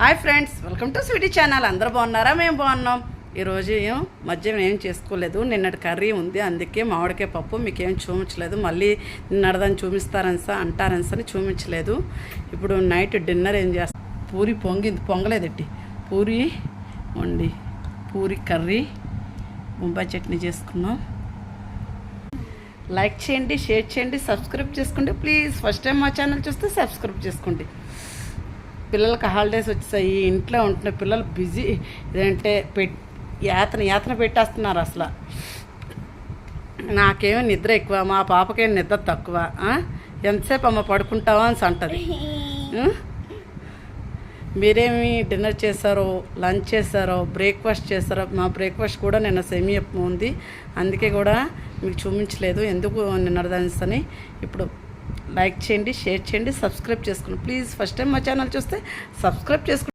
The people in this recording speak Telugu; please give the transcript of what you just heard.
Hi friends, welcome to sweety channel. అందరూ బాగున్నారా? మేము బాగున్నాం. ఈరోజు మధ్యాహ్నం ఏం చేసుకోలేదు. నిన్నటి కర్రీ ఉంది, అందుకే మామిడికాయ పప్పు మీకేం చూపించలేదు. మళ్ళీ నిన్నడదని అంటారని చూపించలేదు. ఇప్పుడు నైట్ డిన్నర్ ఏం చేస్తాం? పూరి పొంగలేదట్టి పూరి వండి పూరి కర్రీ బొంబాయి చట్నీ చేసుకున్నాం. లైక్ చేయండి, షేర్ చేయండి, సబ్స్క్రైబ్ చేసుకోండి ప్లీజ్. ఫస్ట్ టైం మా ఛానల్ చూస్తే సబ్స్క్రైబ్ చేసుకోండి. పిల్లలకి హాలిడేస్ వచ్చాయి, ఇంట్లో ఉంటున్న పిల్లలు బిజీ ఇదంటే యాతన పెట్టేస్తున్నారు. అసలు నాకేమో నిద్ర ఎక్కువ, మా పాపకేమో నిద్ర తక్కువ. ఎంతసేపు అమ్మ పడుకుంటావా అని అంటది. మీరేమి డిన్నర్ చేశారో, లంచ్ చేశారో, బ్రేక్ఫాస్ట్ చేశారో? మా బ్రేక్ఫాస్ట్ కూడా నిన్న సెమీ ఉంది, అందుకే కూడా మీకు చూపించలేదు. ఎందుకు నిన్నదాని ఇప్పుడు లైక్ చేయండి, షేర్ చేయండి, సబ్స్క్రైబ్ చేసుకోండి ప్లీజ్. ఫస్ట్ టైం మా ఛానల్ చూస్తే సబ్స్క్రైబ్ చేసుకోండి.